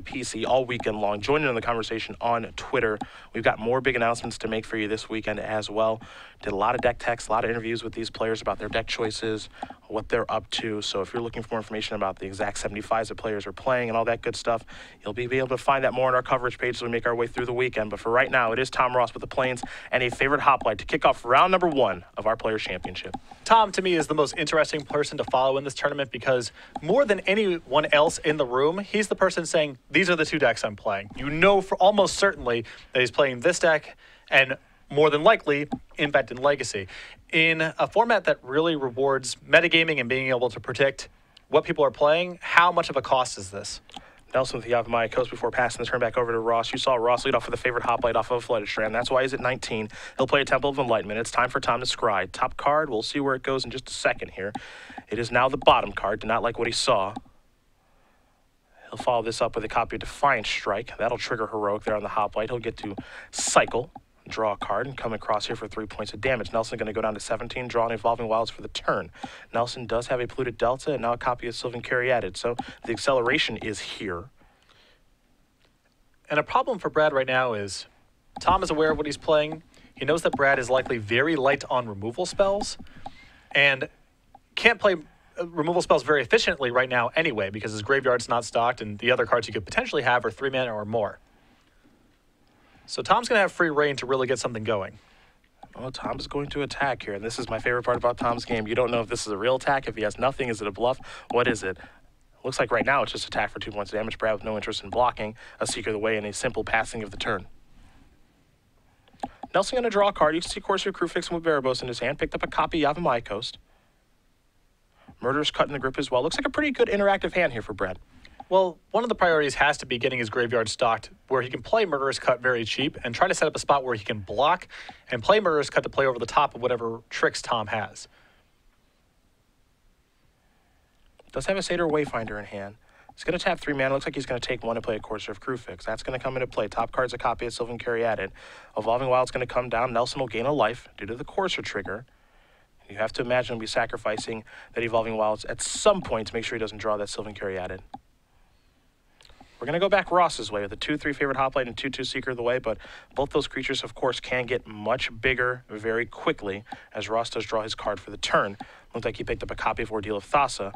SCGPC all weekend long. Join in on the conversation on Twitter. We've got more big announcements to make for you this weekend as well. Did a lot of deck techs, a lot of interviews with these players about their deck choices, what they're up to. So if you're looking for more information about the exact 75s that players are playing and all that good stuff, you'll be able to find that more on our coverage page as we make our way through the weekend. But for right now, it is Tom Ross with the Plains and a favorite hoplite to kick off round number 1 of our Players' Championship. Tom, to me, is the most interesting person to follow in this tournament because more than anyone else in the room, he's the person saying, these are the 2 decks I'm playing. You know for almost certainly that he's playing this deck and more than likely Impact and Legacy. In a format that really rewards metagaming and being able to predict what people are playing, how much of a cost is this? Nelson with the Yavimaya Coast before passing the turn back over to Ross. You saw Ross lead off with a favorite hoplite off of a Flooded Strand. That's why he's at 19. He'll play a Temple of Enlightenment. It's time for Tom to scry. Top card, we'll see where it goes in just a second here. It is now the bottom card. Did not like what he saw. He'll follow this up with a copy of Defiant Strike. That'll trigger Heroic there on the hoplite. He'll get to cycle, draw a card, and come across here for 3 points of damage. Nelson going to go down to 17, draw an Evolving Wilds for the turn. Nelson does have a Polluted Delta and now a copy of Sylvan Caryatid, so the acceleration is here. And a problem for Brad right now is Tom is aware of what he's playing. He knows that Brad is likely very light on removal spells and can't play removal spells very efficiently right now anyway because his graveyard's not stocked and the other cards he could potentially have are 3 mana or more. So Tom's going to have free reign to really get something going. Well, Tom's going to attack here, and this is my favorite part about Tom's game. You don't know if this is a real attack, if he has nothing, is it a bluff? What is it? Looks like right now it's just attack for 2 points of damage. Brad with no interest in blocking, a Seeker of the Way, and a simple passing of the turn. Nelson going to draw a card. You can see Corsair Crewfix with Varabos in his hand. Picked up a copy of Yavimaya Coast. Murderous Cut in the grip as well. Looks like a pretty good interactive hand here for Brad. Well, one of the priorities has to be getting his graveyard stocked where he can play Murderous Cut very cheap and try to set up a spot where he can block and play Murderous Cut to play over the top of whatever tricks Tom has. Does have a Satyr Wayfinder in hand. He's going to tap 3 mana. Looks like he's going to take 1 to play a Corsair of Crewfix. That's going to come into play. Top card's a copy of Sylvan Caryatid. Evolving Wild's going to come down. Nelson will gain a life due to the Corsair trigger. You have to imagine he'll be sacrificing that Evolving Wilds at some point to make sure he doesn't draw that Sylvan Caryatid. We're going to go back Ross's way with a 2-3 favorite hoplite and 2-2 Seeker of the Way, but both those creatures, of course, can get much bigger very quickly as Ross does draw his card for the turn. Looks like he picked up a copy of Ordeal of Thassa.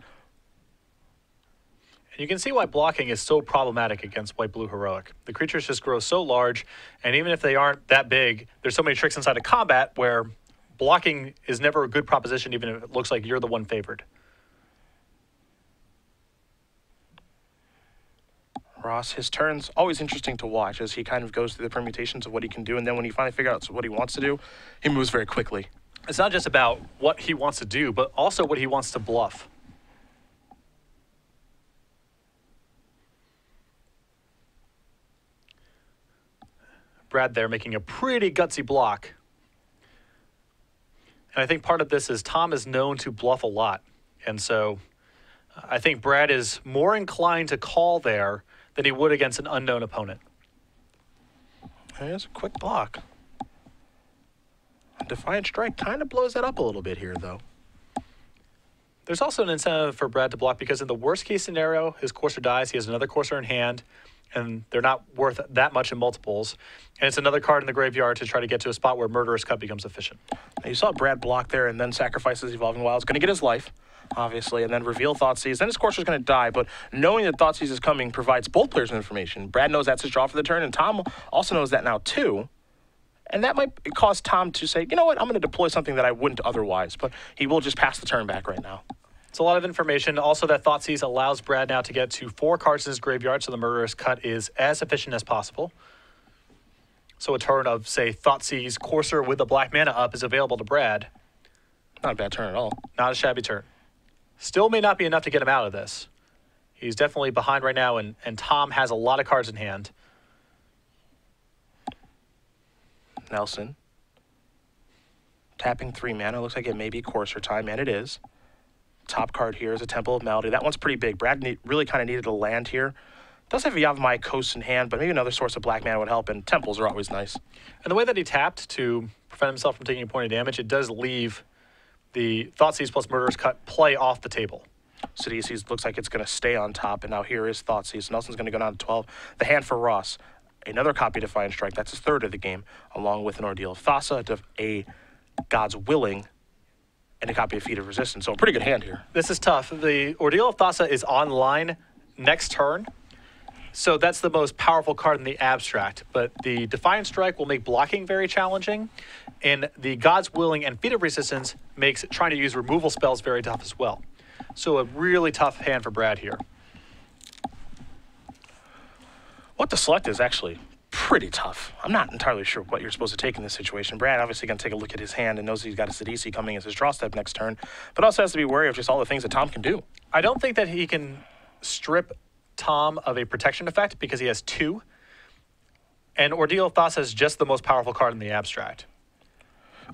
You can see why blocking is so problematic against White-Blue Heroic. The creatures just grow so large, and even if they aren't that big, there's so many tricks inside of combat where blocking is never a good proposition, even if it looks like you're the one favored. Ross, his turn's always interesting to watch as he kind of goes through the permutations of what he can do, and then when he finally figures out what he wants to do, he moves very quickly. It's not just about what he wants to do, but also what he wants to bluff. Brad there making a pretty gutsy block. And I think part of this is Tom is known to bluff a lot. And so I think Brad is more inclined to call there than he would against an unknown opponent. There's a quick block. Defiant Strike kind of blows that up a little bit here, though. There's also an incentive for Brad to block because in the worst case scenario, his Corsair dies, he has another Corsair in hand, and they're not worth that much in multiples. And it's another card in the graveyard to try to get to a spot where Murderous Cut becomes efficient. Now you saw Brad block there and then sacrifices Evolving Wilds. Going to get his life, obviously, and then reveal Thoughtseize. Then his Corsair's going to die, but knowing that Thoughtseize is coming provides both players with information. Brad knows that's his draw for the turn, and Tom also knows that now too. And that might cause Tom to say, you know what, I'm going to deploy something that I wouldn't otherwise, but he will just pass the turn back right now. It's a lot of information. Also, that Thoughtseize allows Brad now to get to 4 cards in his graveyard, so the Murderous Cut is as efficient as possible. So a turn of, say, Thoughtseize, Corsair with a black mana up is available to Brad. Not a bad turn at all. Not a shabby turn. Still may not be enough to get him out of this. He's definitely behind right now, and Tom has a lot of cards in hand. Nelson. Tapping 3 mana. Looks like it may be Corsair time, and it is. Top card here is a Temple of Melody. That one's pretty big. Brad really kind of needed a land here. Does have a Yavimaya Coast in hand, but maybe another source of black mana would help, and Temples are always nice. And the way that he tapped to prevent himself from taking a point of damage, it does leave the Thoughtseize plus Murderous Cut play off the table. Sidisi looks like it's going to stay on top, and now here is Thoughtseize. So Nelson's going to go down to 12. The hand for Ross. Another copy of Defiant Strike. That's his third of the game, along with an Ordeal of Thassa, a God's Willing, and a copy of Feet of Resistance. So a pretty good hand here. This is tough. The Ordeal of Thassa is online next turn, so that's the most powerful card in the abstract. But the Defiant Strike will make blocking very challenging, and the God's Willing and Feet of Resistance makes trying to use removal spells very tough as well. So a really tough hand for Brad here. What to select is actually pretty tough. I'm not entirely sure what you're supposed to take in this situation. Brad obviously going to take a look at his hand and knows he's got a Sidisi coming as his draw step next turn, but also has to be wary of just all the things that Tom can do. I don't think that he can strip Tom of a protection effect because he has 2. And Ordeal of Thassa is just the most powerful card in the abstract.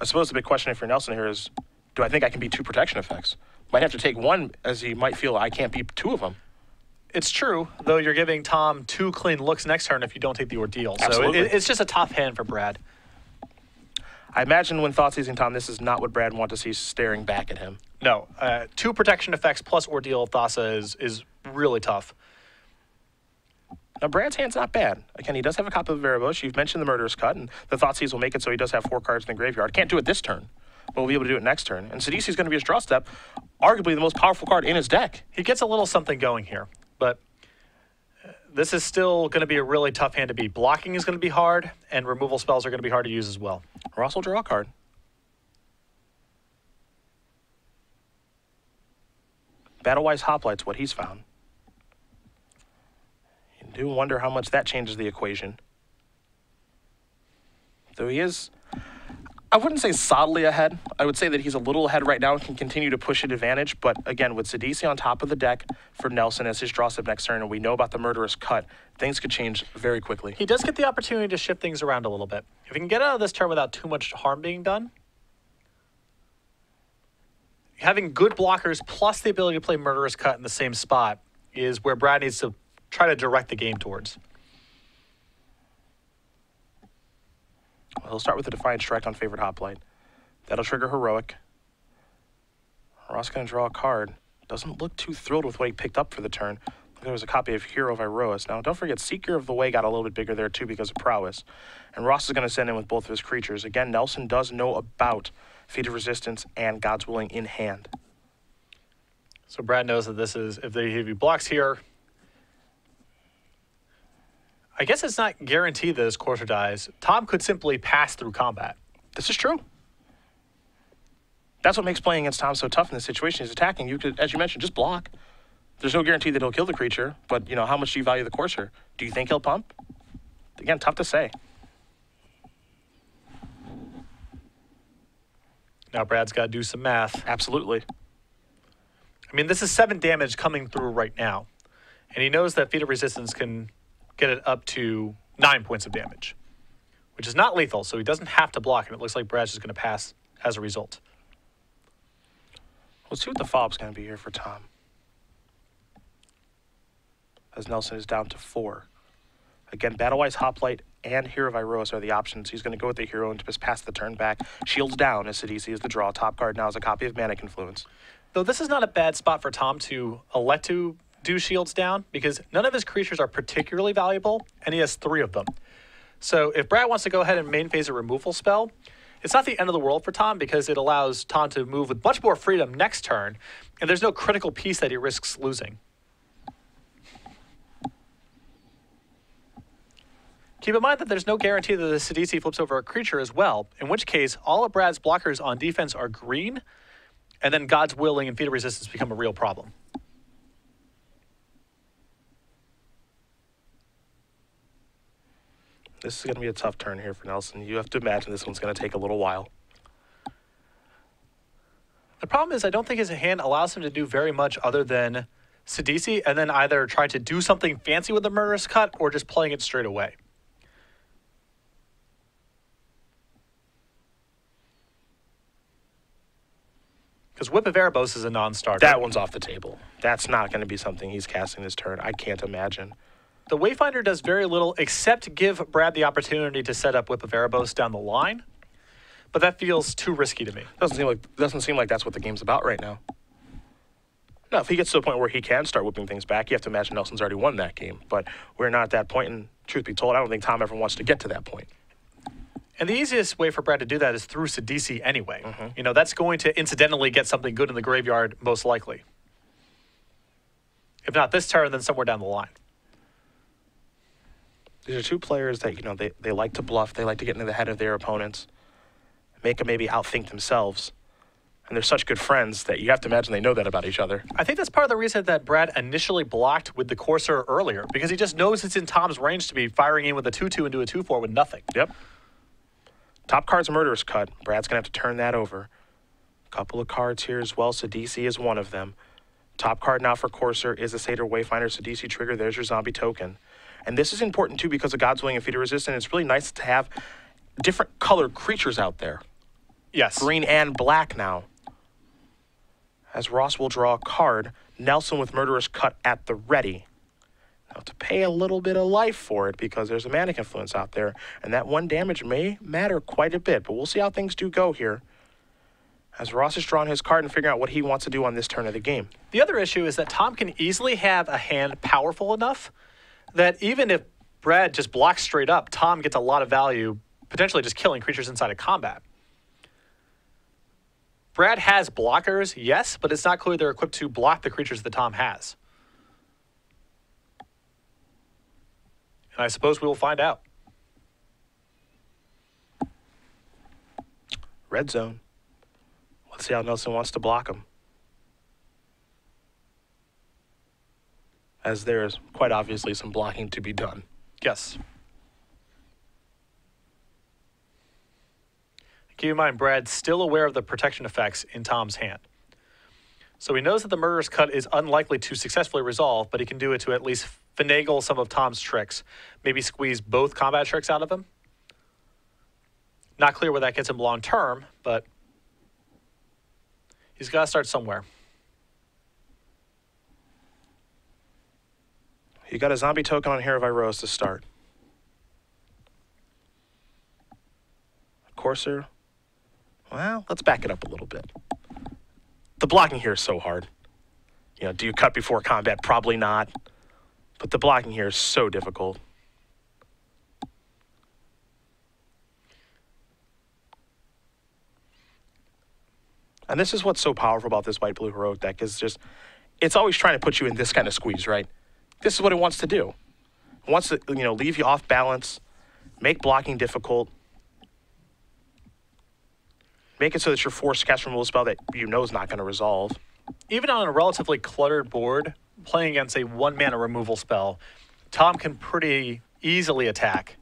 I suppose the big question for Nelson here is, do I think I can beat 2 protection effects? Might have to take 1, as he might feel I can't beat 2 of them. It's true, though you're giving Tom 2 clean looks next turn if you don't take the Ordeal. Absolutely. So it's just a tough hand for Brad. I imagine when Thoughtseizing Tom, this is not what Brad wants to see staring back at him. No, 2 protection effects plus Ordeal of Thassa is really tough. Now, Brad's hand's not bad. Again, he does have a copy of Erebos. You've mentioned the Murderous Cut, and the Thoughtseize will make it so he does have 4 cards in the graveyard. Can't do it this turn, but we'll be able to do it next turn. And Sidisi's going to be his draw step, arguably the most powerful card in his deck. He gets a little something going here, but this is still going to be a really tough hand to beat. Blocking is going to be hard, and removal spells are going to be hard to use as well. Ross will draw a card. Battlewise Hoplite's what he's found. You do wonder how much that changes the equation. Though he is, I wouldn't say solidly ahead. I would say that he's a little ahead right now and can continue to push an advantage. But again, with Sidisi on top of the deck for Nelson as his draw step next turn, and we know about the Murderous Cut, things could change very quickly. He does get the opportunity to shift things around a little bit. If he can get out of this turn without too much harm being done, having good blockers plus the ability to play Murderous Cut in the same spot is where Brad needs to try to direct the game towards. Well, he'll start with a Defiant Strike on favorite Hoplite. That'll trigger Heroic. Ross going to draw a card. Doesn't look too thrilled with what he picked up for the turn. There was a copy of Hero of Iroas. Now, don't forget, Seeker of the Way got a little bit bigger there, too, because of Prowess. And Ross is going to send in with both of his creatures. Again, Nelson does know about Feet of Resistance and God's Willing in hand. So Brad knows that this is, if he blocks here, I guess it's not guaranteed that his Courser dies. Tom could simply pass through combat. This is true. That's what makes playing against Tom so tough in this situation. He's attacking. You could, as you mentioned, just block. There's no guarantee that he'll kill the creature, but, you know, how much do you value the Courser? Do you think he'll pump? Again, tough to say. Now Brad's got to do some math. Absolutely. I mean, this is 7 damage coming through right now. And he knows that Feet of Resistance can get it up to 9 points of damage, which is not lethal, so he doesn't have to block, and it looks like Brad's just going to pass as a result. Let's see what the follow-up's going to be here for Tom. As Nelson is down to 4. Again, Battlewise Hoplite and Hero of Iroas are the options. He's going to go with the Hero and just pass the turn back. Shields down as Sidisi is the draw. Top card now is a copy of Mana Confluence. Though this is not a bad spot for Tom to elect to do shields down, because none of his creatures are particularly valuable, and he has 3 of them. So if Brad wants to go ahead and main phase a removal spell, it's not the end of the world for Tom, because it allows Tom to move with much more freedom next turn, and there's no critical piece that he risks losing. Keep in mind that there's no guarantee that the Sidisi flips over a creature as well, in which case all of Brad's blockers on defense are green, and then God's Willing and Feet of Resistance become a real problem. This is going to be a tough turn here for Nelson. You have to imagine this one's going to take a little while. The problem is I don't think his hand allows him to do very much other than Sidisi and then either try to do something fancy with the Murderous Cut or just playing it straight away. Because Whip of Erebos is a non-starter. That one's off the table. That's not going to be something he's casting this turn. I can't imagine. The Wayfinder does very little except give Brad the opportunity to set up Whip of Erebos down the line, but that feels too risky to me. Doesn't seem like that's what the game's about right now. Now, if he gets to a point where he can start whipping things back, you have to imagine Nelson's already won that game. But we're not at that point, and truth be told, I don't think Tom ever wants to get to that point. And the easiest way for Brad to do that is through Sidisi anyway. Mm-hmm. You know, that's going to incidentally get something good in the graveyard, most likely. If not this turn, then somewhere down the line. These are two players that, you know, they like to bluff. They like to get into the head of their opponents, make them maybe outthink themselves. And they're such good friends that you have to imagine they know that about each other. I think that's part of the reason that Brad initially blocked with the Courser earlier, because he just knows it's in Tom's range to be firing in with a 2-2 into a 2-4 with nothing. Yep. Top card's a Murderous Cut. Brad's going to have to turn that over. A couple of cards here as well. Sidisi is one of them. Top card now for Courser is a Satyr Wayfinder Sidisi trigger. There's your zombie token. And this is important, too, because of God's Willing and Feeder Resistant. It's really nice to have different colored creatures out there. Yes. Green and black now. As Ross will draw a card, Nelson with Murderous Cut at the ready. Now, to pay a little bit of life for it, because there's a Manic Influence out there, and that 1 damage may matter quite a bit, but we'll see how things do go here. As Ross is drawing his card and figuring out what he wants to do on this turn of the game. The other issue is that Tom can easily have a hand powerful enough that even if Brad just blocks straight up, Tom gets a lot of value, potentially just killing creatures inside of combat. Brad has blockers, yes, but it's not clear they're equipped to block the creatures that Tom has. And I suppose we will find out. Red zone. Let's see how Nelson wants to block him. As there is quite obviously some blocking to be done. Yes. Keep in mind, Brad's still aware of the protection effects in Tom's hand. So he knows that the Murderous Cut is unlikely to successfully resolve, but he can do it to at least finagle some of Tom's tricks. Maybe squeeze both combat tricks out of him. Not clear where that gets him long term, but he's got to start somewhere. You got a zombie token on Hero of Iroas to start. Courser. Well, let's back it up a little bit. The blocking here is so hard. You know, do you cut before combat? Probably not. But the blocking here is so difficult. And this is what's so powerful about this white-blue heroic deck is just, it's always trying to put you in this kind of squeeze, right? This is what it wants to do. It wants to, you know, leave you off balance, make blocking difficult, make it so that your forced cast removal spell that you know is not going to resolve. Even on a relatively cluttered board, playing against a 1-mana removal spell, Tom can pretty easily attack.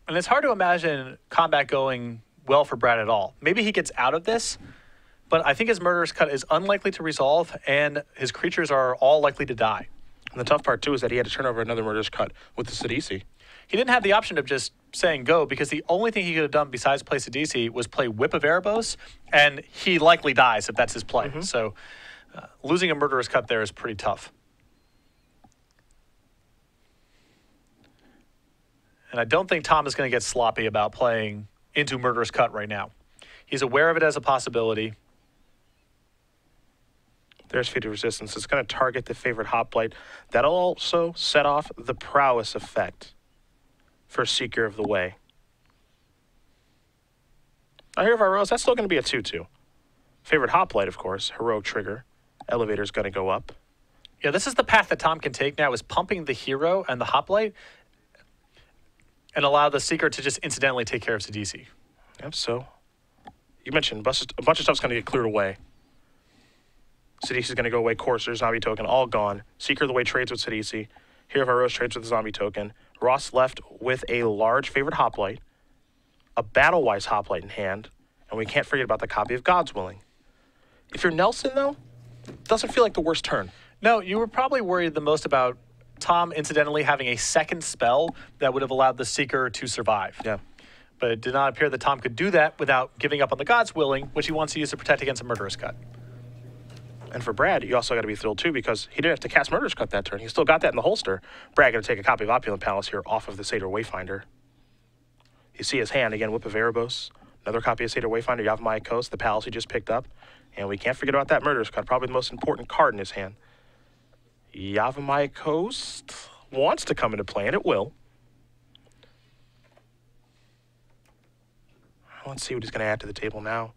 And it's hard to imagine combat going well for Brad at all. Maybe he gets out of this, but I think his Murderous Cut is unlikely to resolve, and his creatures are all likely to die. And the tough part, too, is that he had to turn over another Murderous Cut with the Sidisi. He didn't have the option of just saying go, because the only thing he could have done besides play Sidisi was play Whip of Erebos, and he likely dies if that's his play. Mm-hmm. So losing a Murderous Cut there is pretty tough. And I don't think Tom is going to get sloppy about playing into Murderous Cut right now. He's aware of it as a possibility. There's Feeder Resistance. It's going to target the favorite Hoplite. That'll also set off the Prowess effect for Seeker of the Way. Now, Hero of Iroas, that's still going to be a 2-2. Favorite Hoplite, of course. Heroic Trigger. Elevator's going to go up. Yeah, this is the path that Tom can take now, is pumping the hero and the Hoplite and allow the Seeker to just incidentally take care of Sidisi. Yep, so you mentioned a bunch of stuff's going to get cleared away. Sidisi's going to go away. Courser, Zombie Token, all gone. Seeker of the Way trades with Sidisi. Hero of Iroas trades with the Zombie Token. Ross left with a large favorite Hoplite, a Battle-Wise Hoplite in hand, and we can't forget about the copy of God's Willing. If you're Nelson, though, it doesn't feel like the worst turn. No, you were probably worried the most about Tom incidentally having a second spell that would have allowed the Seeker to survive. Yeah. But it did not appear that Tom could do that without giving up on the God's Willing, which he wants to use to protect against a Murderous Cut. And for Brad, you also got to be thrilled, too, because he didn't have to cast Murderous Cut that turn. He still got that in the holster. Brad going to take a copy of Opulent Palace here off of the Satyr Wayfinder. You see his hand, again, Whip of Erebos. Another copy of Satyr Wayfinder, Yavimaya Coast, the palace he just picked up. And we can't forget about that Murderous Cut, probably the most important card in his hand. Yavimaya Coast wants to come into play, and it will. Let's see what he's going to add to the table now.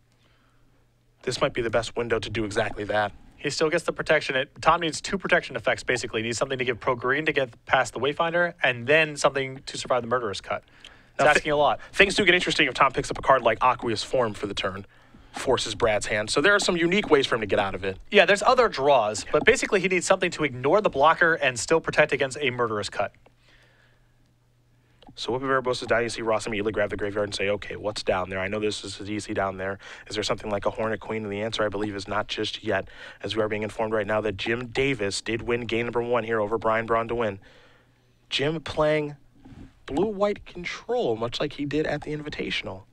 This might be the best window to do exactly that. He still gets the protection. Tom needs 2 protection effects, basically. He needs something to give pro green to get past the Wayfinder, and then something to survive the Murderous Cut. It's asking a lot. Things do get interesting if Tom picks up a card like Aqueous Form for the turn. Forces Brad's hand. So there are some unique ways for him to get out of it. Yeah, there's other draws, but basically he needs something to ignore the blocker and still protect against a Murderous Cut. So Whip of Erebos is down. You see Ross immediately grab the graveyard and say, okay, what's down there? I know this is a DC down there. Is there something like a Hornet Queen? And the answer, I believe, is not just yet, as we are being informed right now that Jim Davis did win game number 1 here over Brian Braun to win. Jim playing blue-white control, much like he did at the Invitational.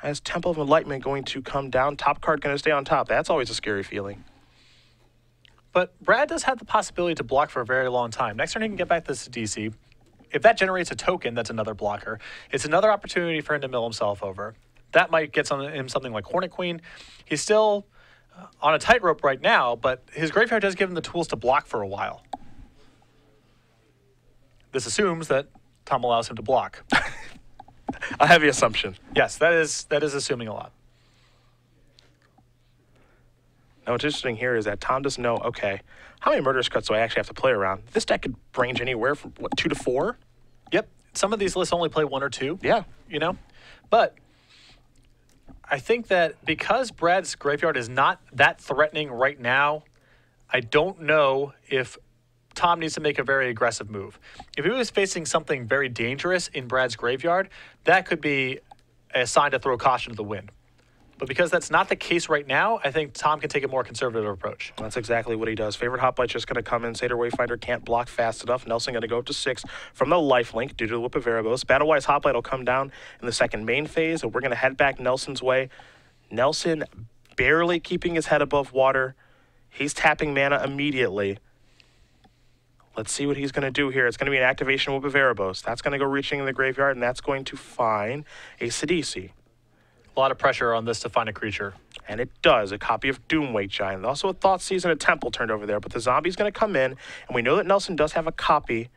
Has Temple of Enlightenment going to come down? Top card going to stay on top. That's always a scary feeling. But Brad does have the possibility to block for a very long time. Next turn he can get back this DC. If that generates a token, that's another blocker. It's another opportunity for him to mill himself over. That might get him something like Hornet Queen. He's still on a tightrope right now, but his graveyard does give him the tools to block for a while. This assumes that Tom allows him to block. A heavy assumption. Yes, that is assuming a lot. Now, what's interesting here is that Tom doesn't know, okay, how many Murderous Cuts do I actually have to play around? This deck could range anywhere from, what, 2 to 4? Yep. Some of these lists only play 1 or 2. Yeah. You know? But I think that because Brad's graveyard is not that threatening right now, I don't know if Tom needs to make a very aggressive move. If he was facing something very dangerous in Brad's graveyard, that could be a sign to throw caution to the wind. But because that's not the case right now, I think Tom can take a more conservative approach. That's exactly what he does. Favorite Hoplite just going to come in. Satyr Wayfinder can't block fast enough. Nelson going to go up to 6 from the lifelink due to the Whip of Erebos. Battlewise Hoplite will come down in the second main phase, and we're going to head back Nelson's way. Nelson barely keeping his head above water. He's tapping mana immediately. Let's see what he's going to do here. It's going to be an activation Whip of Erebos. That's going to go reaching in the graveyard, and that's going to find a Sidisi. A lot of pressure on this to find a creature. And it does. A copy of Doomweight Giant. Also a Thoughtseize and a Temple turned over there. But the zombie's going to come in. And we know that Nelson does have a copy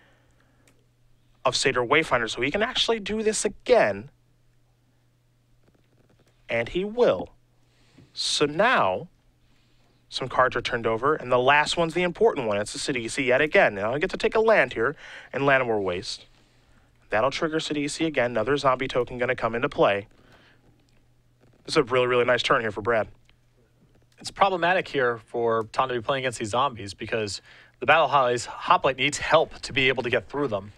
of Satyr Wayfinder. So he can actually do this again. And he will. So now, some cards are turned over. And the last one's the important one. It's the Sidisi yet again. Now I get to take a land here. And Llanowar Waste. That'll trigger Sidisi again. Another zombie token going to come into play. This is a really, really nice turn here for Brad. It's problematic here for Tom to be playing against these zombies because the Battlewise Hoplite needs help to be able to get through them.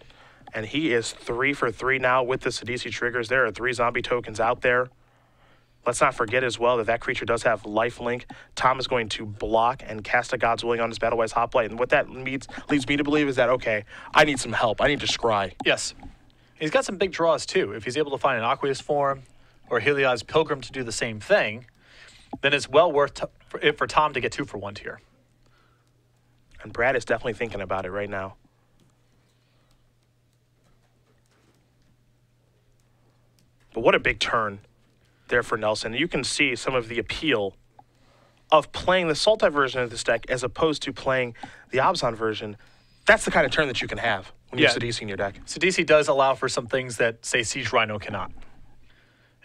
And he is 3 for 3 now with the Sidisi triggers. There are 3 zombie tokens out there. Let's not forget as well that that creature does have lifelink. Tom is going to block and cast a God's Willing on his Battlewise Hoplite. And what that leads me to believe is that, okay, I need some help. I need to scry. Yes. He's got some big draws, too. If he's able to find an Aqueous Form or Heliod's Pilgrim to do the same thing, then it's well worth it for Tom to get 2 for 1 here. And Brad is definitely thinking about it right now. But what a big turn there for Nelson. You can see some of the appeal of playing the Sultai version of this deck as opposed to playing the Abzan version. That's the kind of turn that you can have when you have Sidisi in your deck. Sidisi does allow for some things that, say, Siege Rhino cannot.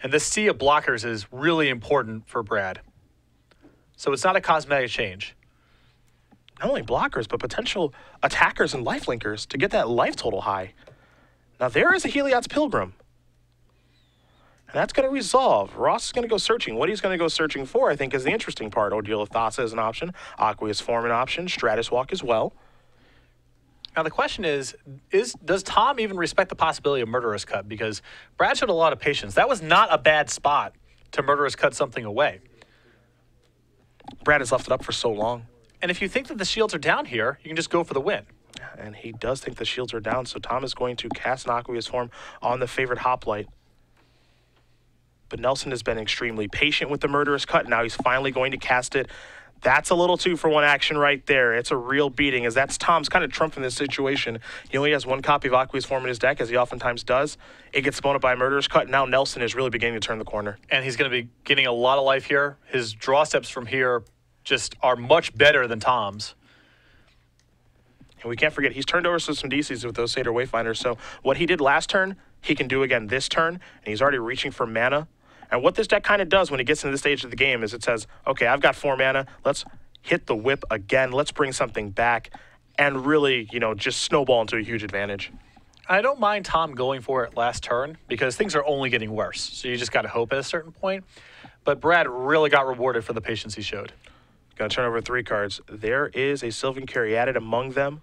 And this sea of blockers is really important for Brad. So it's not a cosmetic change. Not only blockers, but potential attackers and lifelinkers to get that life total high. Now there is a Heliod's Pilgrim. And that's going to resolve. Ross is going to go searching. What he's going to go searching for, I think, is the interesting part. Ordeal of Thassa is an option. Aqueous Form an option. Stratus Walk as well. Now the question is does Tom even respect the possibility of Murderous Cut? Because Brad showed a lot of patience. That was not a bad spot to Murderous Cut something away. Brad has left it up for so long. And if you think that the shields are down here, you can just go for the win. And he does think the shields are down, so Tom is going to cast an Aqueous Form on the favorite Hoplite. But Nelson has been extremely patient with the Murderous Cut. Now he's finally going to cast it. That's a little 2-for-1 action right there. It's a real beating, as that's Tom's kind of trump in this situation. He only has one copy of Aqueous Form in his deck, as he oftentimes does. It gets blown up by a Murderous Cut. Now Nelson is really beginning to turn the corner. And he's going to be getting a lot of life here. His draw steps from here just are much better than Tom's. And we can't forget, he's turned over some DCs with those Satyr Wayfinders. So what he did last turn, he can do again this turn, and he's already reaching for mana. And what this deck kind of does when it gets into this stage of the game is it says, okay, I've got 4 mana. Let's hit the whip again. Let's bring something back and really, you know, just snowball into a huge advantage. I don't mind Tom going for it last turn because things are only getting worse. So you just got to hope at a certain point. But Brad really got rewarded for the patience he showed. Going to turn over 3 cards. There is a Sylvan Caryatid among them.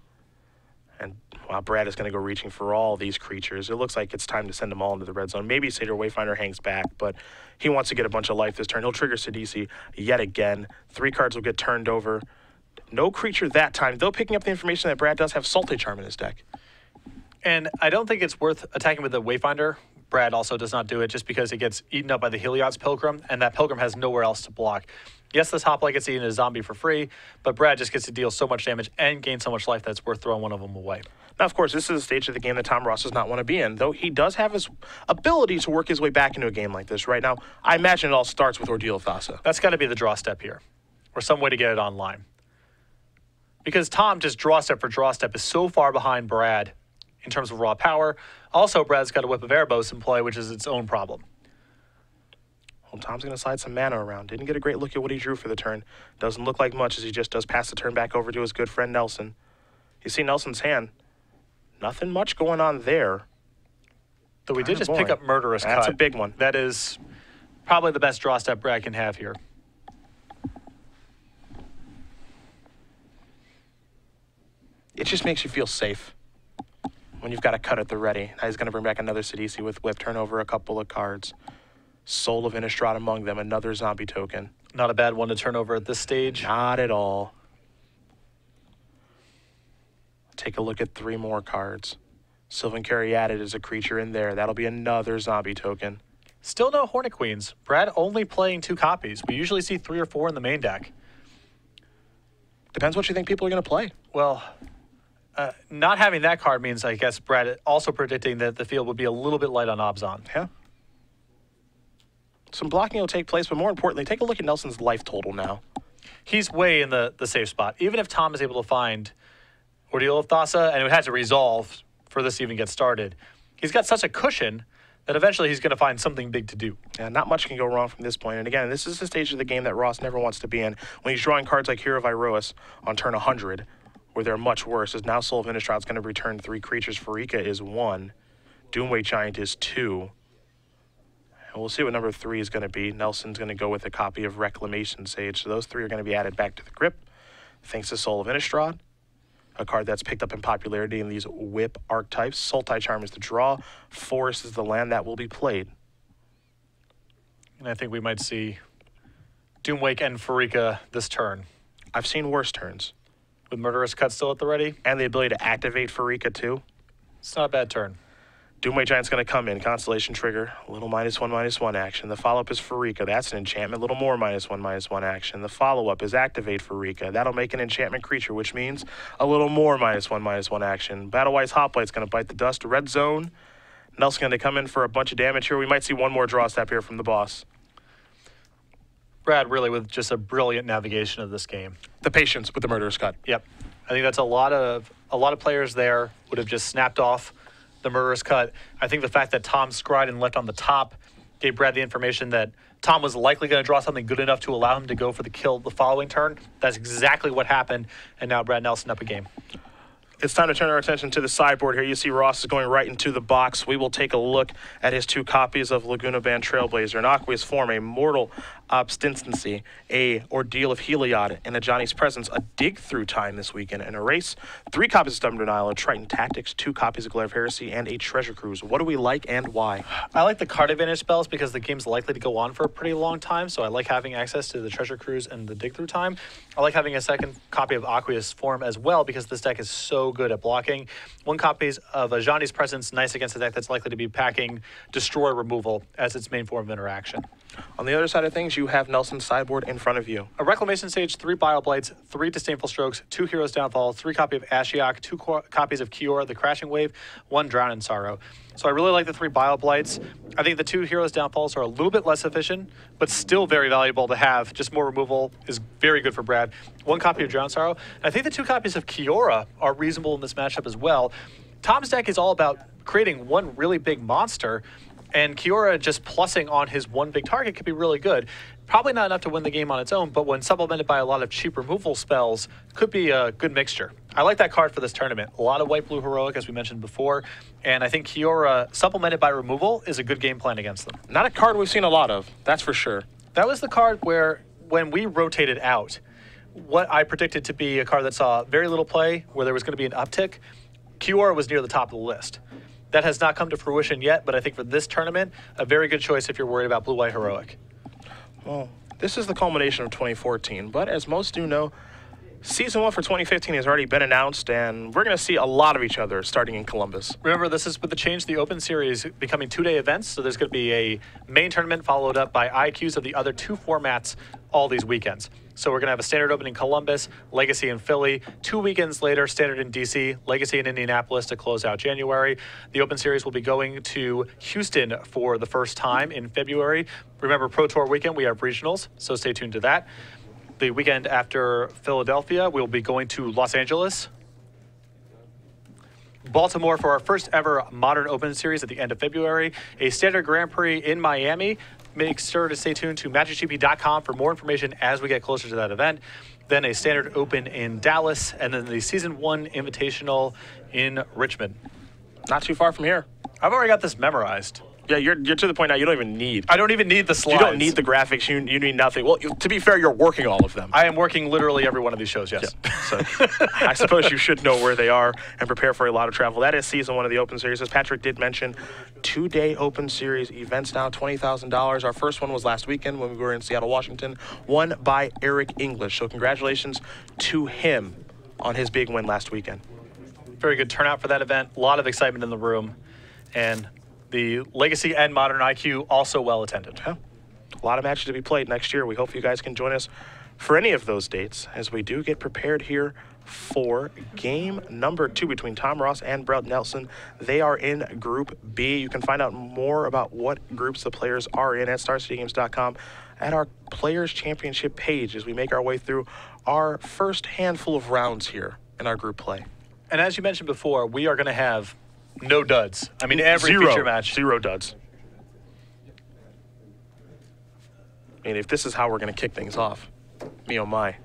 And wow, Brad is going to go reaching for all these creatures. It looks like it's time to send them all into the red zone. Maybe Satyr Wayfinder hangs back, but he wants to get a bunch of life this turn. He'll trigger Sidisi yet again. 3 cards will get turned over. No creature that time, though picking up the information that Brad does have Salty Charm in his deck. And I don't think it's worth attacking with the Wayfinder. Brad also does not do it just because it gets eaten up by the Heliod's Pilgrim, and that Pilgrim has nowhere else to block. Yes, this Hoplite gets eaten as a zombie for free, but Brad just gets to deal so much damage and gain so much life that it's worth throwing one of them away. Now, of course, this is a stage of the game that Tom Ross does not want to be in, though he does have his ability to work his way back into a game like this. Right now, I imagine it all starts with Ordeal of Thassa. That's got to be the draw step here, or some way to get it online. Because Tom just draw step for draw step is so far behind Brad in terms of raw power. Also, Brad's got a Whip of Erebos in play, which is its own problem. Well, Tom's going to slide some mana around. Didn't get a great look at what he drew for the turn. Doesn't look like much as he just does pass the turn back over to his good friend Nelson. You see Nelson's hand. Nothing much going on there. Though we did just pick up Murderous Cut. That's a big one. That is probably the best draw step Brad can have here. It just makes you feel safe when you've got a cut at the ready. Now he's going to bring back another Sidisi with Whip, turn over a couple of cards. Soul of Innistrad among them, another zombie token. Not a bad one to turn over at this stage. Not at all. Take a look at 3 more cards. Sylvan Caryatid is a creature in there. That'll be another zombie token. Still no Hornet Queens. Brad only playing 2 copies. We usually see 3 or 4 in the main deck. Depends what you think people are going to play. Well, not having that card means, I guess, Brad also predicting that the field would be a little bit light on Obzon. Yeah. Some blocking will take place, but more importantly, take a look at Nelson's life total now. He's way in the safe spot. Even if Tom is able to find Ordeal of Thassa, and it had to resolve for this to even get started, he's got such a cushion that eventually he's going to find something big to do. Yeah, not much can go wrong from this point. And again, this is the stage of the game that Ross never wants to be in. When he's drawing cards like Hero of Iroas on turn 100, where they're much worse, as now Soul of Innistrad is going to return 3 creatures. Farika is 1. Doomweight Giant is 2. And we'll see what number 3 is going to be. Nelson's going to go with a copy of Reclamation Sage. So those 3 are going to be added back to the grip, thanks to Soul of Innistrad, a card that's picked up in popularity in these whip archetypes. Sultai Charm is the draw. Forest is the land that will be played. And I think we might see Doomwake and Farika this turn. I've seen worse turns. With Murderous Cut still at the ready. And the ability to activate Farika too. It's not a bad turn. Doomweight Giant's going to come in. Constellation trigger. A little -1/-1 action. The follow-up is Farika. That's an enchantment. A little more -1/-1 action. The follow-up is activate Farika. That'll make an enchantment creature, which means a little more -1/-1 action. Battlewise Hoplite's going to bite the dust. Red zone. Nelson's going to come in for a bunch of damage here. We might see one more draw step here from the boss. Brad really with just a brilliant navigation of this game. The patience with the Murderous Cut. Yep. I think that's a lot of players there would have just snapped off the Murderous Cut. I think the fact that Tom scried and left on the top gave Brad the information that Tom was likely going to draw something good enough to allow him to go for the kill the following turn. That's exactly what happened, and now Brad Nelson up a game. It's time to turn our attention to the sideboard here. You see Ross is going right into the box. We will take a look at his 2 copies of Laguna Band Trailblazer, an Aqueous Form, a Mortal Obstinacy, a Ordeal of Heliod, and a Johnny's Presence, a Dig Through Time this weekend, and a Erase, 3 copies of Stubborn Denial, a Triton Tactics, 2 copies of Glare of Heresy, and a Treasure Cruise. What do we like and why? I like the card advantage spells because the game's likely to go on for a pretty long time, so I like having access to the Treasure Cruise and the Dig Through Time. I like having a second copy of Aqueous Form as well because this deck is so good at blocking. 1 copy of a Johnny's Presence, nice against a deck that's likely to be packing Destroy Removal as its main form of interaction. On the other side of things, stage, you have Nelson's sideboard in front of you. A Reclamation Stage, 3 Bioblights, 3 Disdainful Strokes, 2 Heroes Downfall, 3 copy of Ashiok, 2 copies of Kiora, the Crashing Wave, 1 Drown in Sorrow. So I really like the 3 Bioblights. I think the 2 Heroes Downfalls are a little bit less efficient, but still very valuable to have. Just more removal is very good for Brad. 1 copy of Drown in Sorrow. And I think the 2 copies of Kiora are reasonable in this matchup as well. Tom's deck is all about creating one really big monster, and Kiora just plussing on his one big target could be really good. Probably not enough to win the game on its own, but when supplemented by a lot of cheap removal spells, could be a good mixture. I like that card for this tournament. A lot of white-blue heroic, as we mentioned before, and I think Kiora, supplemented by removal, is a good game plan against them. Not a card we've seen a lot of, that's for sure. That was the card where, when we rotated out, what I predicted to be a card that saw very little play, where there was going to be an uptick, Kiora was near the top of the list. That has not come to fruition yet, but I think for this tournament, a very good choice if you're worried about blue-white heroic. Well, this is the culmination of 2014, but as most do know, Season 1 for 2015 has already been announced, and we're going to see a lot of each other starting in Columbus. Remember, this is with the change to the Open Series becoming 2-day events, so there's going to be a main tournament followed up by IQs of the other 2 formats all these weekends. So we're going to have a Standard Open in Columbus, Legacy in Philly. 2 weekends later, Standard in DC, Legacy in Indianapolis to close out January. The Open Series will be going to Houston for the first time in February. Remember, Pro Tour weekend, we have regionals, so stay tuned to that. The weekend after Philadelphia, we'll be going to Los Angeles. Baltimore for our first ever Modern Open Series at the end of February. A Standard Grand Prix in Miami. Make sure to stay tuned to MagicGP.com for more information as we get closer to that event. Then a Standard Open in Dallas, and then the Season 1 Invitational in Richmond. Not too far from here. I've already got this memorized. Yeah, you're to the point now you don't even need. I don't even need the slides. You don't need the graphics. You need nothing. Well, to be fair, you're working all of them. I am working literally every one of these shows, yes. Yeah. So I suppose you should know where they are and prepare for a lot of travel. That is Season 1 of the Open Series. As Patrick did mention, 2-day Open Series events now, $20,000. Our first one was last weekend when we were in Seattle, Washington, won by Eric English. So congratulations to him on his big win last weekend. Very good turnout for that event. A lot of excitement in the room. And the Legacy and Modern IQ also well attended. Yeah. A lot of matches to be played next year. We hope you guys can join us for any of those dates as we do get prepared here for game number 2 between Tom Ross and Brad Nelson. They are in Group B. You can find out more about what groups the players are in at StarCityGames.com at our Players Championship page as we make our way through our first handful of rounds here in our group play. And as you mentioned before, we are going to have no duds. I mean, every Zero. feature match. 0 duds. I mean, if this is how we're going to kick things off, me oh my.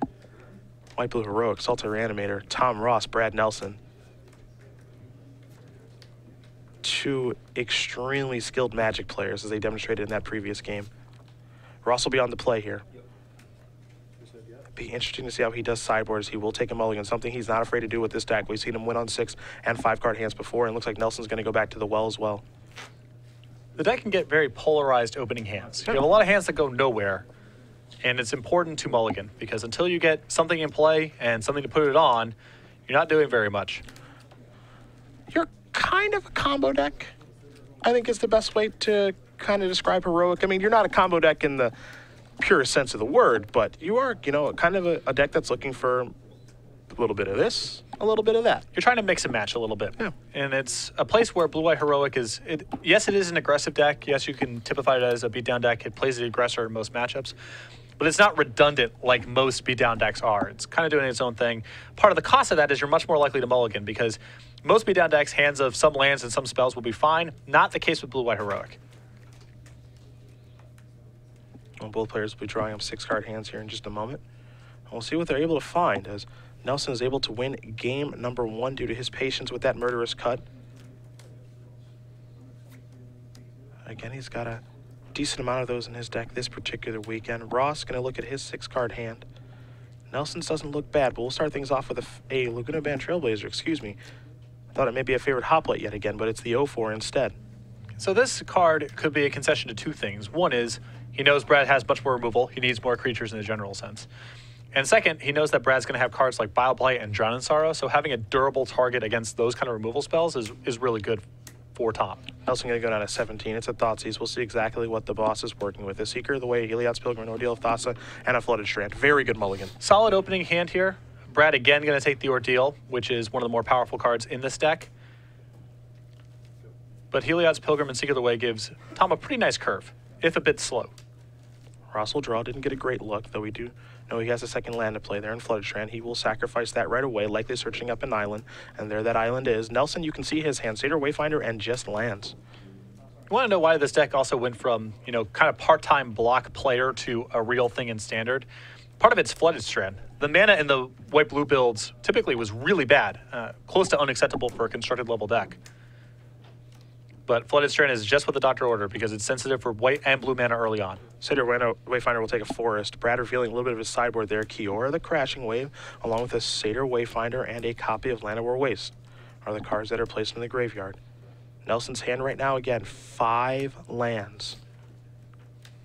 White Blue Heroic, Salty Reanimator, Tom Ross, Brad Nelson. 2 extremely skilled Magic players as they demonstrated in that previous game. Ross will be on the play here. Be interesting to see how he does sideboards. He will take a mulligan, something he's not afraid to do with this deck. We've seen him win on 6 and 5-card hands before, and it looks like Nelson's going to go back to the well as well. The deck can get very polarized opening hands. You have a lot of hands that go nowhere, and it's important to mulligan, because until you get something in play and something to put it on, you're not doing very much. You're kind of a combo deck, I think is the best way to kind of describe Heroic. I mean, you're not a combo deck in the purest sense of the word, but you are, you know, kind of a deck that's looking for a little bit of this, a little bit of that. You're trying to mix and match a little bit. Yeah. And it's a place where Blue-White Heroic is, yes, it is an aggressive deck. Yes, you can typify it as a beatdown deck. It plays the aggressor in most matchups. But it's not redundant like most beatdown decks are. It's kind of doing its own thing. Part of the cost of that is you're much more likely to mulligan, because most beatdown decks, hands of some lands and some spells will be fine. Not the case with Blue-White Heroic. Well, both players will be drawing up 6-card hands here in just a moment. And we'll see what they're able to find as Nelson is able to win game number 1 due to his patience with that murderous cut. Again, he's got a decent amount of those in his deck this particular weekend. Ross going to look at his 6-card hand. Nelson's doesn't look bad, but we'll start things off with a Laguna Band Trailblazer, excuse me. I thought it may be a favorite hoplite yet again, but it's the 0-4 instead. So this card could be a concession to 2 things. One is, he knows Brad has much more removal. He needs more creatures in the general sense. And second, he knows that Brad's going to have cards like Bioblight and Drown in Sorrow, so having a durable target against those kind of removal spells is really good for Tom. Nelson going to go down to 17. It's a Thoughtseize. We'll see exactly what the boss is working with. A Seeker of the Way, Heliod's Pilgrim, an Ordeal of Thassa, and a Flooded Strand. Very good mulligan. Solid opening hand here. Brad again going to take the Ordeal, which is one of the more powerful cards in this deck. But Heliod's Pilgrim and Seeker of the Way gives Tom a pretty nice curve, if a bit slow. Ross will draw. Didn't get a great look, though we do know he has a second land to play there in Flooded Strand. He will sacrifice that right away, likely searching up an island. And there that island is. Nelson, you can see his hand. Satyr Wayfinder and just lands. You want to know why this deck also went from, you know, kind of part-time block player to a real thing in Standard? Part of it's Flooded Strand. The mana in the white-blue builds typically was really bad, close to unacceptable for a constructed level deck. But Flooded Strand is just what the doctor ordered because it's sensitive for white and blue mana early on. Satyr Wayfinder will take a forest. Brad revealing a little bit of his sideboard there. Kiora the Crashing Wave, along with a Satyr Wayfinder and a copy of Land of War Waste, are the cards that are placed in the graveyard. Nelson's hand right now, again, 5 lands.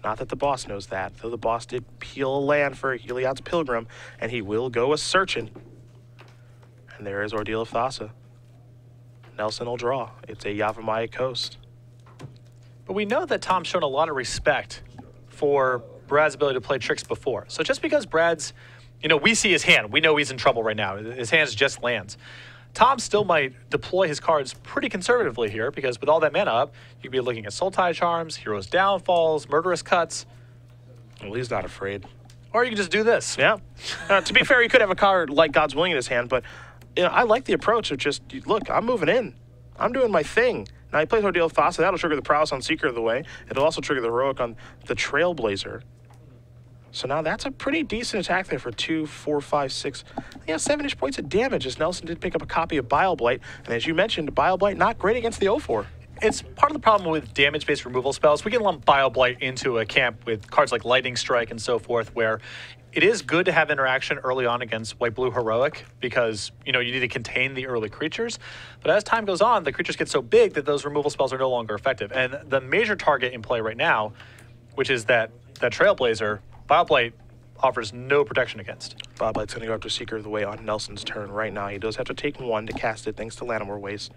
Not that the boss knows that, though the boss did peel a land for Heliod's Pilgrim, and he will go a-searching. And there is Ordeal of Thassa. Nelson will draw. It's a Yavimaya Coast. But we know that Tom's shown a lot of respect for Brad's ability to play tricks before. So just because Brad's, you know, we see his hand, we know he's in trouble right now. His hand's just lands. Tom still might deploy his cards pretty conservatively here because with all that mana up, you could be looking at Sultai Charms, Hero's Downfalls, Murderous Cuts. Well, he's not afraid. Or you can just do this. Yeah. To be fair, he could have a card like God's Willing in his hand, but you know, I like the approach of just, look, I'm moving in. I'm doing my thing. Now he plays Ordeal of Thassa. That'll trigger the Prowess on Seeker of the Way. It'll also trigger the Heroic on the Trailblazer. So now that's a pretty decent attack there for 2, 4, 5, 6, yeah, 7-ish points of damage as Nelson did pick up a copy of Bile Blight. And as you mentioned, Bile Blight not great against the 0-4. It's part of the problem with damage-based removal spells. We can lump Bile Blight into a camp with cards like Lightning Strike and so forth, where it is good to have interaction early on against white-blue Heroic because, you know, you need to contain the early creatures. But as time goes on, the creatures get so big that those removal spells are no longer effective. And the major target in play right now, which is that Trailblazer, Bile Blight offers no protection against. Bile Blight's going to go after Seeker of the Way on Nelson's turn right now. He does have to take 1 to cast it, thanks to Land of War Waste.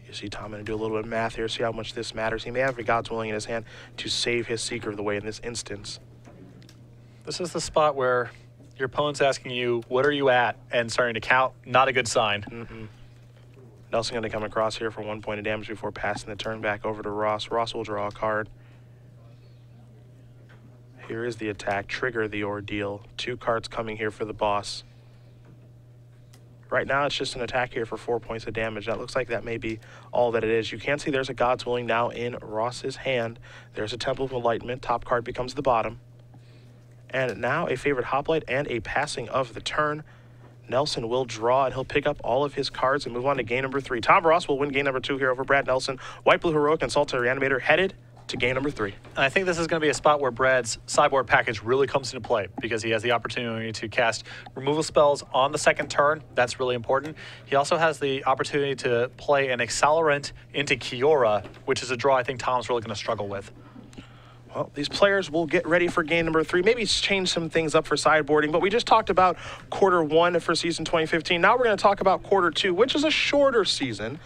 You see Tom going to do a little bit of math here, see how much this matters. He may have a God's Willing in his hand to save his Seeker of the Way in this instance. This is the spot where your opponent's asking you, what are you at? And starting to count, not a good sign. Nelson going to come across here for 1 point of damage before passing the turn back over to Ross. Ross will draw a card. Here is the attack, trigger the Ordeal. 2 cards coming here for the boss. Right now, it's just an attack here for 4 points of damage. That looks like that may be all that it is. You can see there's a God's Willing now in Ross's hand. There's a Temple of Enlightenment. Top card becomes the bottom. And now a Favorite Hoplite and a passing of the turn. Nelson will draw, and he'll pick up all of his cards and move on to game number 3. Tom Ross will win game number 2 here over Brad Nelson. White Blue Heroic and Sultai Reanimator headed to game number 3. And I think this is going to be a spot where Brad's sideboard package really comes into play because he has the opportunity to cast removal spells on the second turn. That's really important. He also has the opportunity to play an Accelerant into Kiora, which is a draw I think Tom's really going to struggle with. Well, these players will get ready for game number 3. Maybe change some things up for sideboarding, but we just talked about quarter 1 for season 2015. Now we're going to talk about quarter 2, which is a shorter season,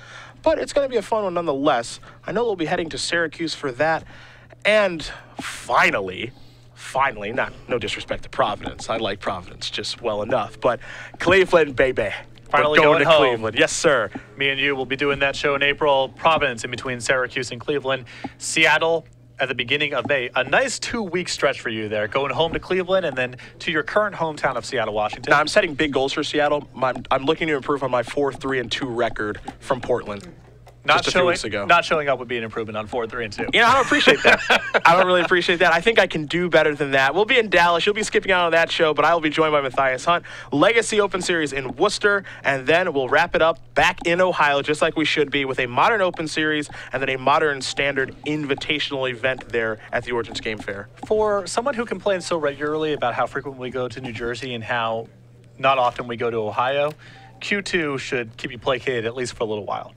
but it's going to be a fun one nonetheless. I know we'll be heading to Syracuse for that. And finally, no disrespect to Providence. I like Providence just well enough, but Cleveland, baby. Finally we're going to home. Cleveland. Yes, sir. Me and you will be doing that show in April. Providence in between Syracuse and Cleveland. Seattle at the beginning of May. A nice 2-week stretch for you there, going home to Cleveland and then to your current hometown of Seattle, Washington. Now, I'm setting big goals for Seattle. I'm looking to improve on my 4-3-2 record from Portland. Just a few weeks ago. Not showing up would be an improvement on 4-3-2. You know, I don't appreciate that. I don't really appreciate that. I think I can do better than that. We'll be in Dallas. You'll be skipping out on that show, but I will be joined by Matthias Hunt. Legacy Open Series in Worcester, and then we'll wrap it up back in Ohio, just like we should be, with a Modern Open Series and then a Modern Standard Invitational event there at the Origins Game Fair. For someone who complains so regularly about how frequent we go to New Jersey and how not often we go to Ohio, Q2 should keep you placated at least for a little while.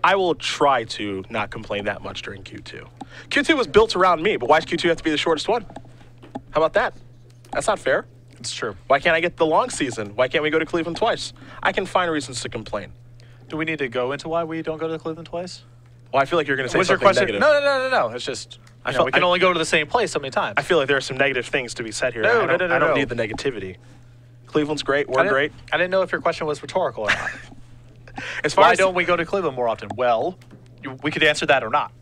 I will try to not complain that much during Q2. Q2 was built around me, but why does Q2 have to be the shortest one? How about that? That's not fair. It's true. Why can't I get the long season? Why can't we go to Cleveland twice? I can find reasons to complain. Do we need to go into why we don't go to Cleveland twice? Well, I feel like you're going to say What's your something question? negative. No. It's just I you know, felt we can only go to the same place so many times. I feel like there are some negative things to be said here. No, I don't no. need the negativity. Cleveland's great. I We're didn't- great. I didn't know if your question was rhetorical or not. As far Why as don't we go to Cleveland more often? Well, we could answer that or not.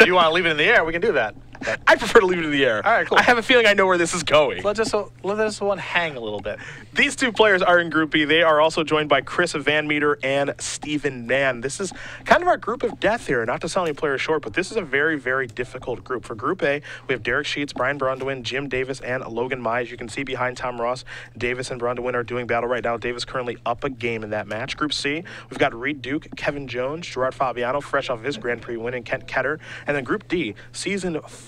You want to leave it in the air, we can do that. But I prefer to leave it in the air. All right, cool. I have a feeling I know where this is going. let this one hang a little bit. These two players are in Group B. They are also joined by Chris Van Meter and Stephen Mann. This is kind of our group of death here. Not to sell any players short, but this is a very, very difficult group. For Group A, we have Derek Sheets, Brian Brondwin, Jim Davis, and Logan Mize. You can see behind Tom Ross, Davis and Brondwin are doing battle right now. Davis currently up a game in that match. Group C, we've got Reed Duke, Kevin Jones, Gerard Fabiano, fresh off his Grand Prix win, and Kent Ketter. And then Group D, Season 4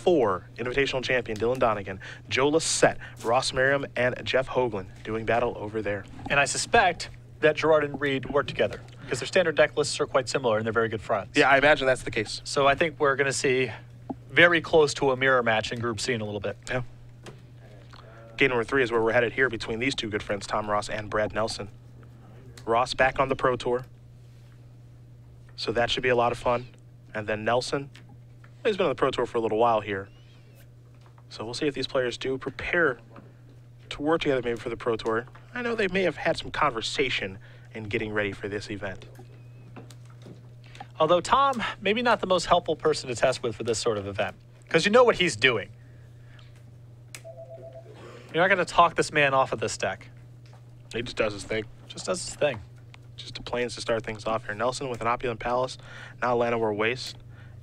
Invitational Champion Dylan Donegan, Joe Lissette, Ross Merriam, and Jeff Hoagland doing battle over there. And I suspect that Gerard and Reed work together because their standard deck lists are quite similar and they're very good friends. Yeah, I imagine that's the case. So I think we're going to see very close to a mirror match in Group C in a little bit. Yeah. Game number 3 is where we're headed here between these two good friends, Tom Ross and Brad Nelson. Ross back on the Pro Tour, so that should be a lot of fun. And then Nelson, he's been on the Pro Tour for a little while here. So we'll see if these players do prepare to work together maybe for the Pro Tour. I know they may have had some conversation in getting ready for this event. Although Tom, maybe not the most helpful person to test with for this sort of event because you know what he's doing. You're not going to talk this man off of this deck. He just does his thing. Just does his thing. Just the planes to start things off here. Nelson with an Opulent Palace, now Llanowar Waste.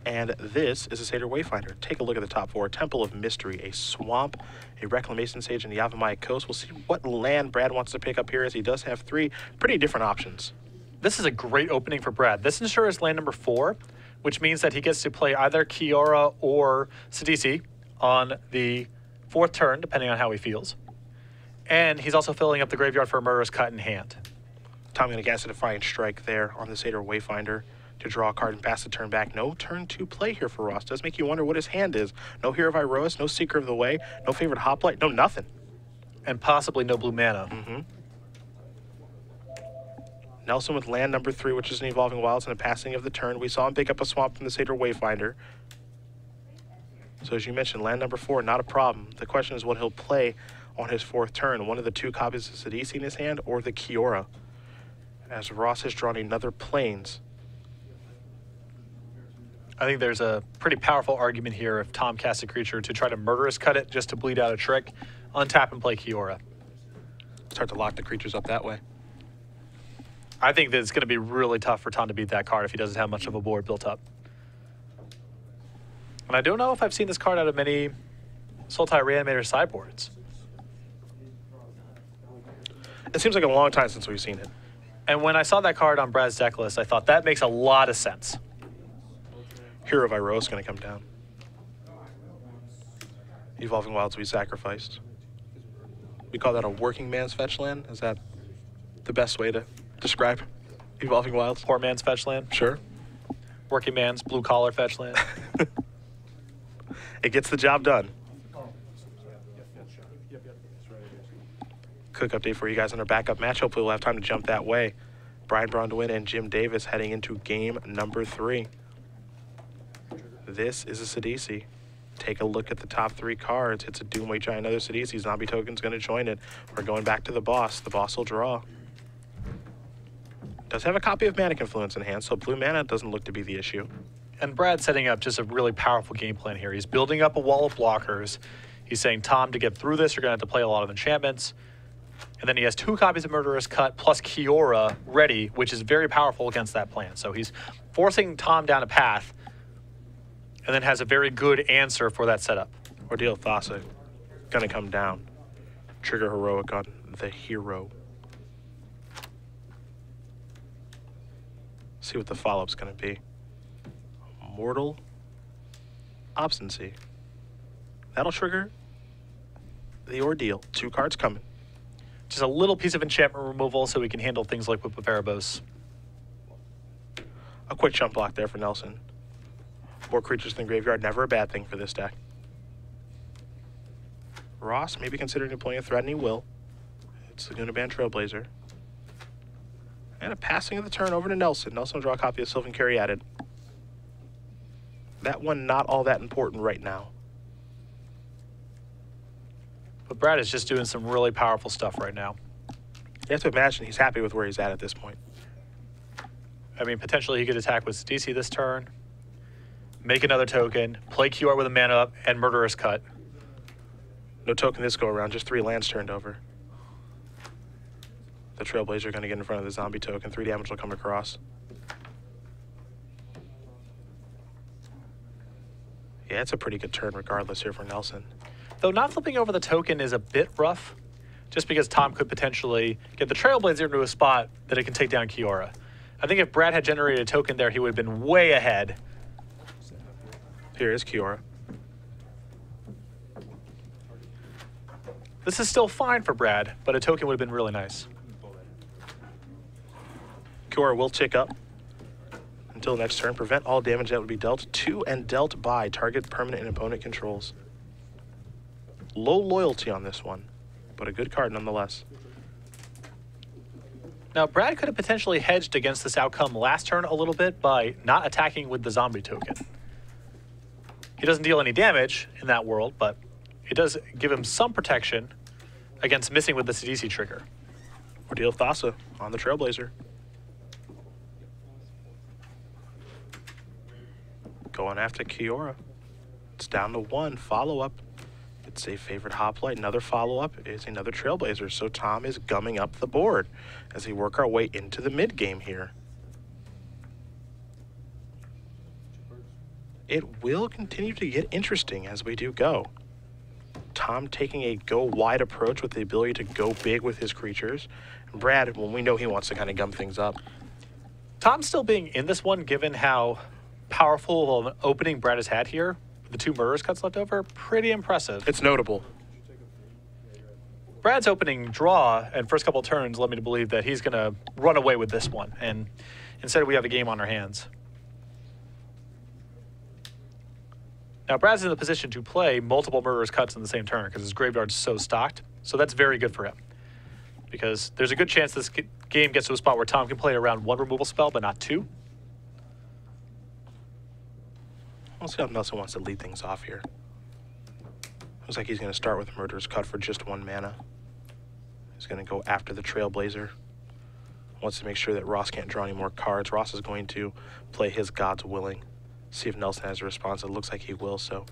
And this is a Satyr Wayfinder. Take a look at the top 4. Temple of Mystery, a Swamp, a Reclamation Sage, and the Yavimaya Coast. We'll see what land Brad wants to pick up here as he does have 3 pretty different options. This is a great opening for Brad. This ensures land number 4, which means that he gets to play either Kiora or Sidisi on the 4th turn, depending on how he feels. And he's also filling up the graveyard for a Murderous Cut in hand. Tom going to cast a Defiant Strike there on the Satyr Wayfinder to draw a card and pass the turn back. No turn to play here for Ross. Does make you wonder what his hand is. No Hero of Iroas, no Seeker of the Way, no favorite Hoplite, no nothing. And possibly no blue mana. Mm-hmm. Nelson with land number 3, which is an Evolving Wilds and a passing of the turn. We saw him pick up a swamp from the Satyr Wayfinder. So as you mentioned, land number 4, not a problem. The question is what he'll play on his 4th turn. One of the 2 copies of Sidisi in his hand or the Kiora. As Ross has drawn another Plains. I think there's a pretty powerful argument here if Tom casts a creature to try to Murderous Cut it just to bleed out a trick, untap and play Kiora. Start to lock the creatures up that way. I think that it's going to be really tough for Tom to beat that card if he doesn't have much of a board built up. And I don't know if I've seen this card out of many Sultai Reanimator sideboards. It seems like a long time since we've seen it. And when I saw that card on Brad's deck list, I thought that makes a lot of sense. Hero of Iroa is going to come down. Evolving Wilds will be sacrificed. We call that a working man's fetch land. Is that the best way to describe Evolving Wilds? Poor man's fetch land. Sure. Working man's blue collar fetch land. It gets the job done. Quick update for you guys on our backup match. Hopefully we'll have time to jump that way. Brian Brondwin and Jim Davis heading into game number 3. This is a Sidisi. Take a look at the top 3 cards. It's a Doomway Giant, another Sidisi. Zombie Token's going to join it. We're going back to the boss. The boss will draw. Does have a copy of Mana Confluence in hand, so blue mana doesn't look to be the issue. And Brad's setting up just a really powerful game plan here. He's building up a wall of blockers. He's saying, Tom, to get through this, you're going to have to play a lot of enchantments. And then he has 2 copies of Murderous Cut plus Kiora ready, which is very powerful against that plan. So he's forcing Tom down a path and then has a very good answer for that setup. Ordeal Thassa going to come down. Trigger Heroic on the hero. See what the follow-up's going to be. Mortal Obstinacy. That'll trigger the Ordeal. 2 cards coming. Just a little piece of enchantment removal so we can handle things like Whip of Erebos. A quick jump block there for Nelson. 4 creatures in the graveyard, never a bad thing for this deck. Ross maybe considering deploying a threat, and he will. It's the Gunaban Trailblazer. And a passing of the turn over to Nelson. Nelson will draw a copy of Sylvan Caryatid. That one not all that important right now. But Brad is just doing some really powerful stuff right now. You have to imagine he's happy with where he's at this point. I mean, potentially he could attack with DC this turn, make another token, play QR with a mana up, and Murderous Cut. No token this go around, just 3 lands turned over. The Trailblazer going to get in front of the zombie token. 3 damage will come across. Yeah, it's a pretty good turn regardless here for Nelson. Though not flipping over the token is a bit rough, just because Tom could potentially get the Trailblazer into a spot that it can take down Kiora. I think if Brad had generated a token there, he would have been way ahead. Here is Kiora. This is still fine for Brad, but a token would have been really nice. Kiora will tick up until next turn. Prevent all damage that would be dealt to and dealt by target permanent and opponent controls. Low loyalty on this one, but a good card nonetheless. Now, Brad could have potentially hedged against this outcome last turn a little bit by not attacking with the zombie token. He doesn't deal any damage in that world, but it does give him some protection against missing with the CDC trigger. Ordeal of Thassa on the Trailblazer. Going after Kiora. It's down to 1 follow-up. It's a favorite hoplite. Another follow-up is another Trailblazer. So Tom is gumming up the board as we work our way into the mid-game here. It will continue to get interesting as we do go. Tom taking a go-wide approach with the ability to go big with his creatures. And Brad, when we know he wants to kind of gum things up. Tom's still being in this one, given how powerful of an opening Brad has had here. The 2 Murderous Cuts left over, pretty impressive. It's notable. Brad's opening draw and first couple turns led me to believe that he's going to run away with this one, and instead we have a game on our hands. Now, Brad's in the position to play multiple Murderous Cuts in the same turn because his graveyard's so stocked, so that's very good for him. Because there's a good chance this game gets to a spot where Tom can play around 1 removal spell, but not 2. We'll see how Nelson wants to lead things off here. Looks like he's going to start with Murderous Cut for just 1 mana. He's going to go after the Trailblazer. Wants to make sure that Ross can't draw any more cards. Ross is going to play his God's Willing. See if Nelson has a response. It looks like he will, so.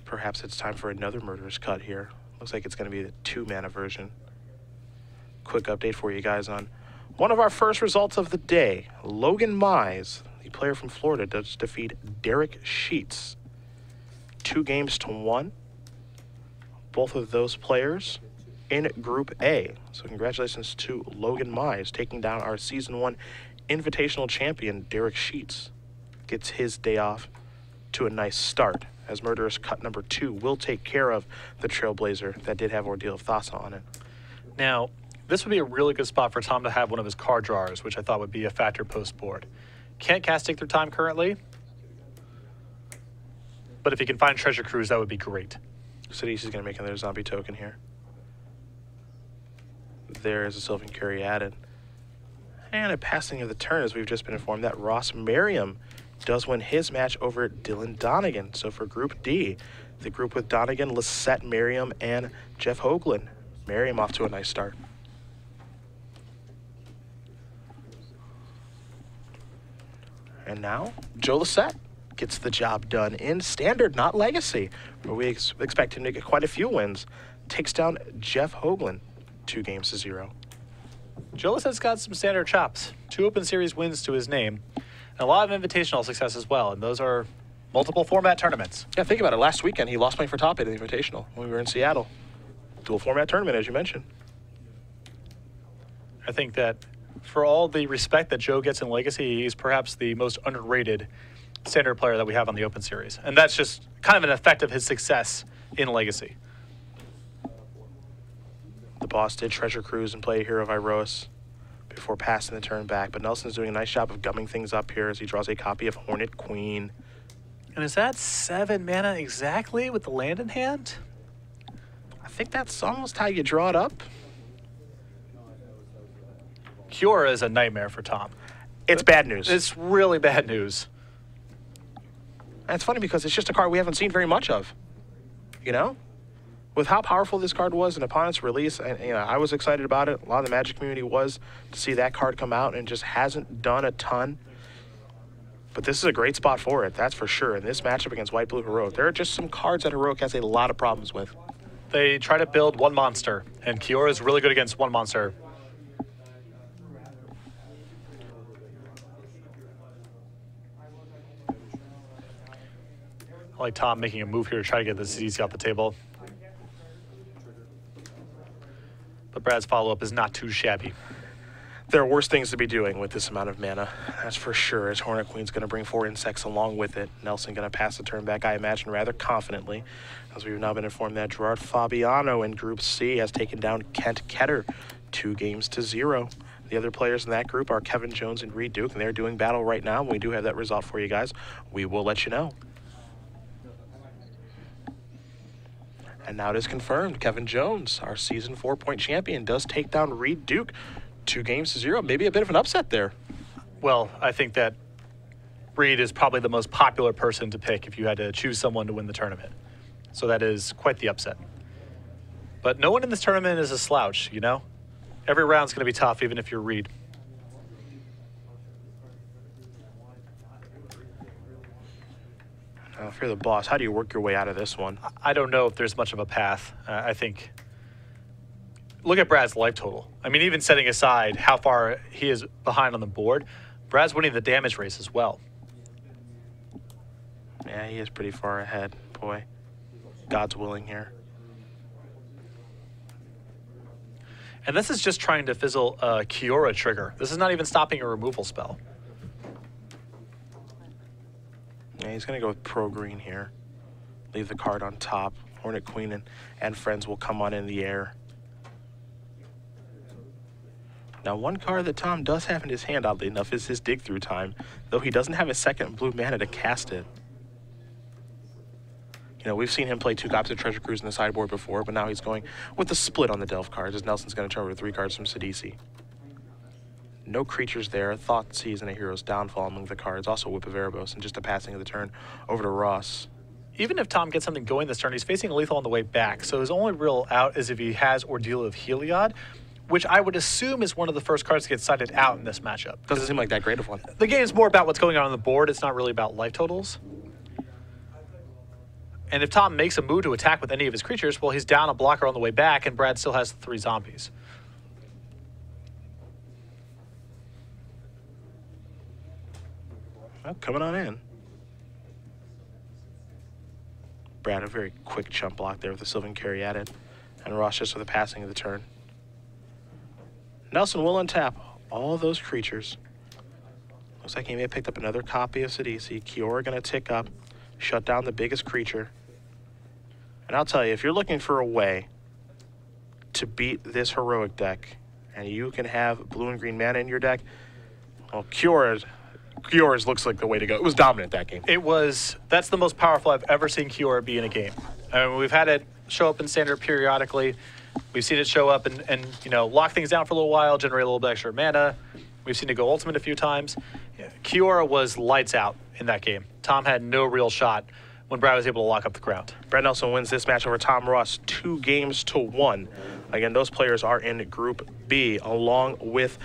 Perhaps it's time for another Murderous Cut here. Looks like it's going to be the 2 mana version. Quick update for you guys on one of our first results of the day. Logan Mize, the player from Florida, does defeat Derek Sheets 2-1. Both of those players in Group A. So congratulations to Logan Mize taking down our Season 1 Invitational champion, Derek Sheets. Gets his day off to a nice start, as Murderous Cut number 2 will take care of the Trailblazer that did have Ordeal of Thassa on it. Now, this would be a really good spot for Tom to have one of his card drawers, which I thought would be a factor post-board. Can't cast Take Their Time currently, but if he can find Treasure Cruise, that would be great. Sidis is going to make another zombie token here. There is a Sylvan Caryatid. And a passing of the turn, as we've just been informed that Ross Merriam does win his match over Dylan Donegan. So for Group D, the group with Donegan, Lisette Merriam, and Jeff Hoagland. Merriam off to a nice start. And now, Joe Lisette gets the job done in Standard, not Legacy, where we expect him to get quite a few wins. Takes down Jeff Hoagland 2-0. Joe Lisette's got some Standard chops. 2 Open Series wins to his name, and a lot of Invitational success as well, and those are multiple format tournaments. Yeah, think about it. Last weekend, he lost playing for top 8 in the Invitational when we were in Seattle. Dual format tournament, as you mentioned. I think that for all the respect that Joe gets in Legacy, he's perhaps the most underrated Standard player that we have on the Open Series. And that's just kind of an effect of his success in Legacy. The boss did Treasure Cruise and play Hero of Iroas before passing the turn back, but Nelson's doing a nice job of gumming things up here as he draws a copy of Hornet Queen. And is that 7 mana exactly with the land in hand? I think that's almost how you draw it up. Kiora is a nightmare for Tom. It's bad news. It's really bad news. And it's funny because it's just a card we haven't seen very much of. You know? With how powerful this card was and upon its release, and, I was excited about it. A lot of the Magic community was to see that card come out, and just hasn't done a ton. But this is a great spot for it, that's for sure. In this matchup against White Blue Heroic, there are just some cards that Heroic has a lot of problems with. They try to build one monster, and Kiora is really good against one monster. I like Tom making a move here to try to get this easy off the table. But Brad's follow-up is not too shabby. There are worse things to be doing with this amount of mana, that's for sure, as Hornet Queen's going to bring 4 insects along with it. Nelson going to pass the turn back, I imagine, rather confidently, as we've now been informed that Gerard Fabiano in Group C has taken down Kent Ketter 2-0. The other players in that group are Kevin Jones and Reed Duke, and they're doing battle right now. When we do have that result for you guys, we will let you know. And now it is confirmed, Kevin Jones, our Season 4-point champion, does take down Reed Duke 2-0. Maybe a bit of an upset there. Well, I think that Reed is probably the most popular person to pick if you had to choose someone to win the tournament. So that is quite the upset. But no one in this tournament is a slouch, you know? Every round's going to be tough, even if you're Reed. If you're the boss, how do you work your way out of this one? I don't know if there's much of a path. I think... Look at Brad's life total. I mean, even setting aside how far he is behind on the board, Brad's winning the damage race as well. Yeah, he is pretty far ahead. Boy, God's willing here. And this is just trying to fizzle a Kiora trigger. This is not even stopping a removal spell. Yeah, he's going to go with Pro Green here. Leave the card on top. Hornet Queen and friends will come on in the air. Now, one card that Tom does have in his hand, oddly enough, is his Dig Through Time, though he doesn't have a second blue mana to cast it. We've seen him play 2 copies of Treasure Cruise in the sideboard before, but now he's going with the split on the Delve cards, as Nelson's going to turn over 3 cards from Sidisi. No creatures there. Thoughtseize and a Hero's Downfall among the cards. Also Whip of Erebos, and just a passing of the turn over to Ross. Even if Tom gets something going this turn, he's facing a lethal on the way back, so his only real out is if he has Ordeal of Heliod, which I would assume is one of the first cards to get sided out in this matchup. Doesn't seem like that great of one. The game is more about what's going on the board. It's not really about life totals. And if Tom makes a move to attack with any of his creatures, well, he's down a blocker on the way back, and Brad still has 3 zombies. Well, coming on in. Brad, a very quick chump block there with the Sylvan Caryatid, and Ross just with the passing of the turn. Nelson will untap all those creatures. Looks like he may have picked up another copy of Sidisi. Kiora going to tick up, shut down the biggest creature. And I'll tell you, if you're looking for a way to beat this Heroic deck, and you can have blue and green mana in your deck, well, Kiora's looks like the way to go. It was dominant that game. That's the most powerful I've ever seen Kiora be in a game. We've had it show up in Standard periodically. We've seen it show up and lock things down for a little while, generate a little bit extra mana. We've seen it go Ultimate a few times. Kiora was lights out in that game. Tom had no real shot when Brad was able to lock up the ground. Brad Nelson wins this match over Tom Ross 2-1. Again, those players are in Group B, along with